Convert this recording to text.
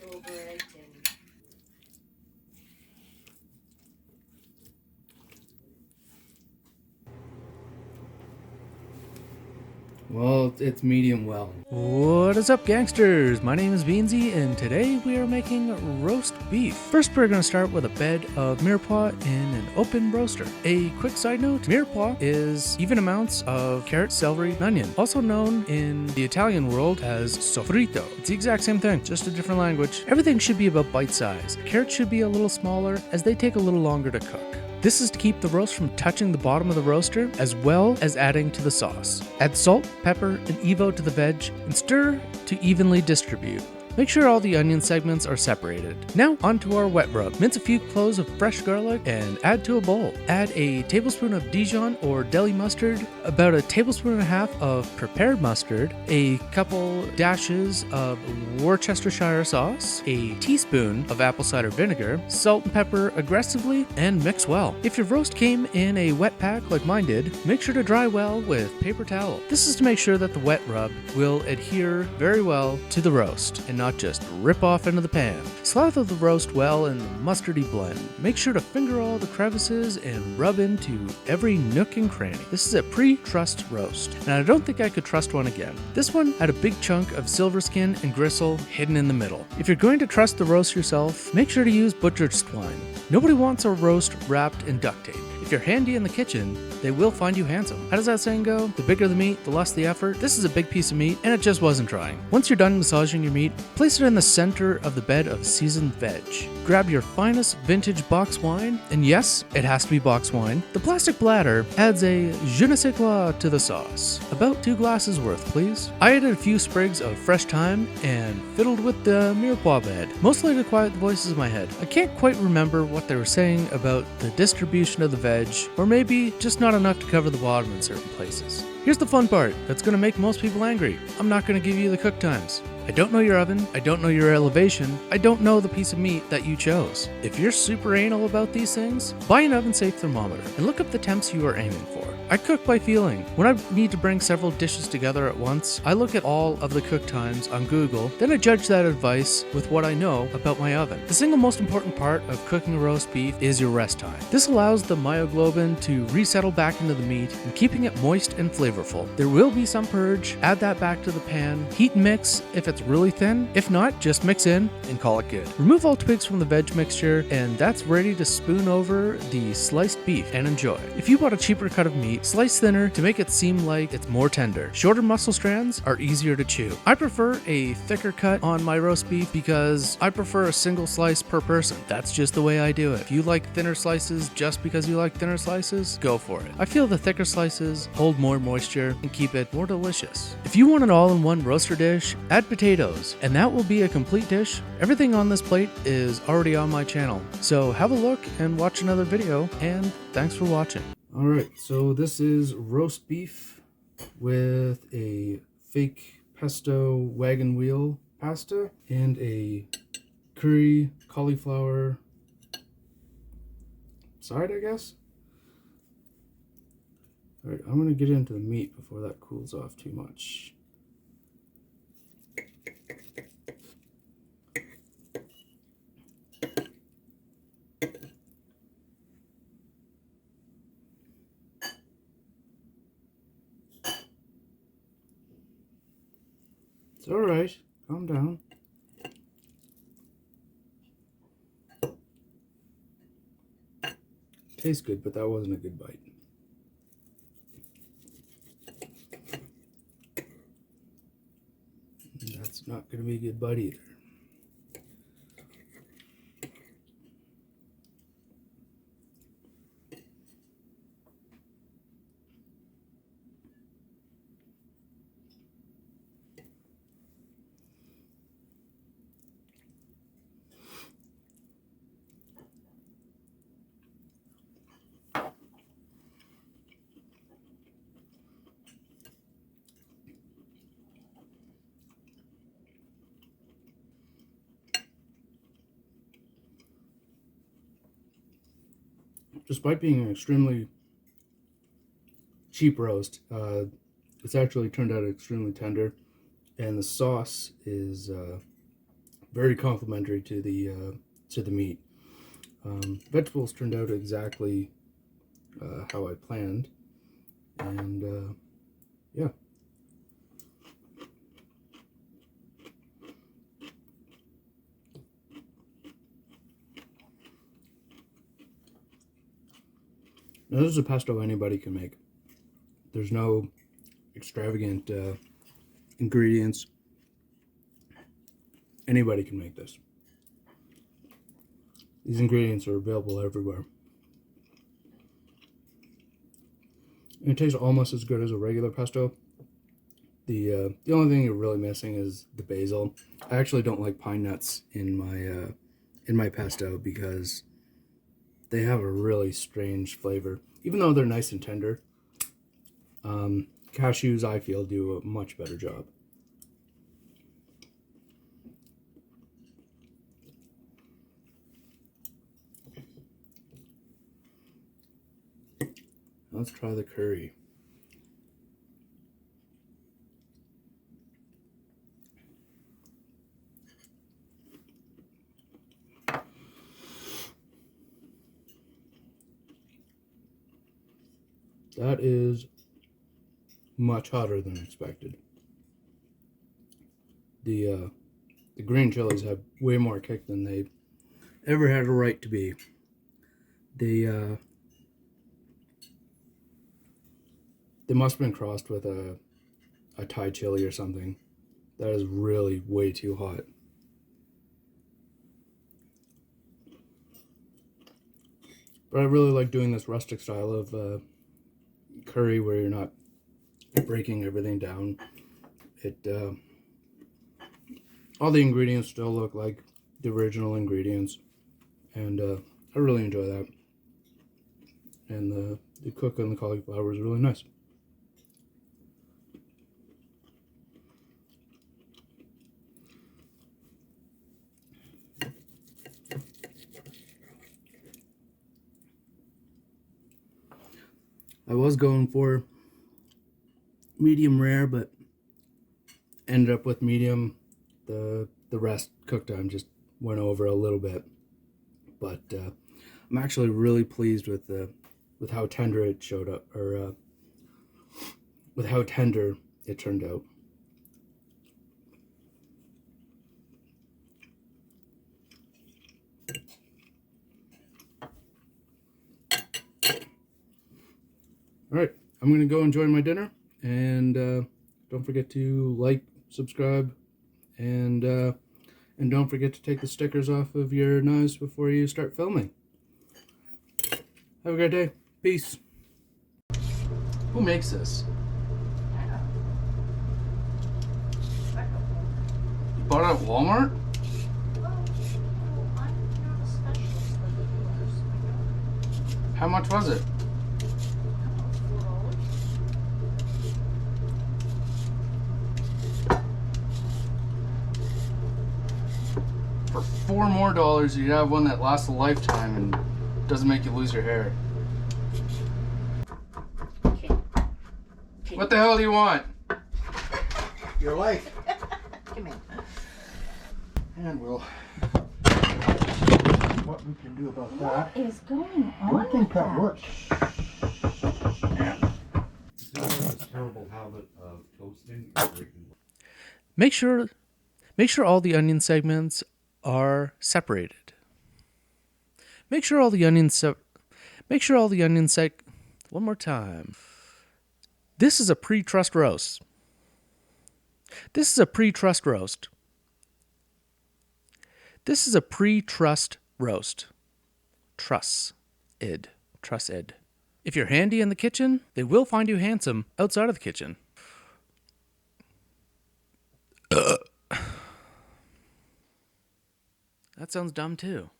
over it. And Well, it's medium well. What is up, gangsters? My name is Beansy, and today we are making roast beef. First, we're going to start with a bed of Mirepoix in an open roaster. A quick side note, Mirepoix is even amounts of carrot, celery, and onion, also known in the Italian world as sofrito. It's the exact same thing, just a different language. Everything should be about bite size. Carrots should be a little smaller, as they take a little longer to cook. This is to keep the roast from touching the bottom of the roaster, as well as adding to the sauce. Add salt, pepper, and EVOO to the veg, and stir to evenly distribute. Make sure all the onion segments are separated. Now onto our wet rub. Mince a few cloves of fresh garlic and add to a bowl. Add a tablespoon of Dijon or deli mustard, about a tablespoon and a half of prepared mustard, a couple dashes of Worcestershire sauce, a teaspoon of apple cider vinegar, salt and pepper aggressively, and mix well. If your roast came in a wet pack like mine did, make sure to dry well with paper towel. This is to make sure that the wet rub will adhere very well to the roast and not just rip off into the pan. Slather the roast well in the mustardy blend. Make sure to finger all the crevices and rub into every nook and cranny. This is a pre-trussed roast, and I don't think I could trust one again. This one had a big chunk of silver skin and gristle hidden in the middle. If you're going to trust the roast yourself, make sure to use butcher's twine. Nobody wants a roast wrapped in duct tape. If you're handy in the kitchen, they will find you handsome. How does that saying go? The bigger the meat, the less the effort. This is a big piece of meat, and it just wasn't trying. Once you're done massaging your meat, place it in the center of the bed of seasoned veg. Grab your finest vintage box wine, and yes, it has to be box wine. The plastic bladder adds a je ne sais quoi to the sauce. About 2 glasses worth, please. I added a few sprigs of fresh thyme and fiddled with the Mirepoix bed, mostly to quiet the voices in my head. I can't quite remember what they were saying about the distribution of the veg, or maybe just not enough to cover the bottom in certain places. Here's the fun part that's going to make most people angry. I'm not going to give you the cook times. I don't know your oven, I don't know your elevation, I don't know the piece of meat that you chose. If you're super anal about these things, buy an oven-safe thermometer and look up the temps you are aiming for. I cook by feeling. When I need to bring several dishes together at once, I look at all of the cook times on Google, then I judge that advice with what I know about my oven. The single most important part of cooking roast beef is your rest time. This allows the myoglobin to resettle back into the meat and keeping it moist and flavorful. There will be some purge, add that back to the pan, heat and mix if it's really thin. If not, just mix in and call it good. Remove all twigs from the veg mixture, and that's ready to spoon over the sliced beef and enjoy. If you bought a cheaper cut of meat, slice thinner to make it seem like it's more tender. Shorter muscle strands are easier to chew. I prefer a thicker cut on my roast beef because I prefer a single slice per person. That's just the way I do it. If you like thinner slices just because you like thinner slices, go for it. I feel the thicker slices hold more moisture and keep it more delicious. If you want an all-in-one roaster dish, add potatoes, and that will be a complete dish. Everything on this plate is already on my channel, so have a look and watch another video, and thanks for watching. Alright, so this is roast beef with a fake pesto wagon wheel pasta and a curry cauliflower side, I guess. Alright, I'm going to get into the meat before that cools off too much. It's alright, calm down. Tastes good, but that wasn't a good bite. That's not going to be a good bite either. Despite being an extremely cheap roast, it's actually turned out extremely tender, and the sauce is very complimentary to the meat. Vegetables turned out exactly how I planned, and yeah. Now, this is a pesto anybody can make. There's no extravagant ingredients. Anybody can make this. These ingredients are available everywhere. And it tastes almost as good as a regular pesto. The only thing you're really missing is the basil. I actually don't like pine nuts in my pesto because they have a really strange flavor. Even though they're nice and tender, cashews, I feel, do a much better job. Let's try the curry. That is much hotter than expected. The green chilies have way more kick than they ever had a right to be. They must have been crossed with a Thai chili or something. That is really way too hot. But I really like doing this rustic style of curry where you're not breaking everything down. All the ingredients still look like the original ingredients, and I really enjoy that. And the cook on the cauliflower is really nice. I was going for medium rare, but ended up with medium. The rest cook time just went over a little bit, but I'm actually really pleased with how tender it showed up, or with how tender it turned out. All right, I'm gonna go enjoy my dinner, and don't forget to like, subscribe, and don't forget to take the stickers off of your knives before you start filming. Have a great day. Peace. Who makes this? You bought it at Walmart? How much was it? For $4 more, you'd have one that lasts a lifetime and doesn't make you lose your hair. What the hell do you want? Your life. Come in. And we'll... What we can do about What that? is going on? I think with that works. It's a terrible habit of toasting and breaking. Make sure all the onion segments are separated. Make sure all the onions one more time. This is a pre-trussed roast. This is a pre-trussed roast. This is a pre-trussed roast. Truss-id. Truss-id. If you're handy in the kitchen, they will find you handsome outside of the kitchen. That sounds dumb too.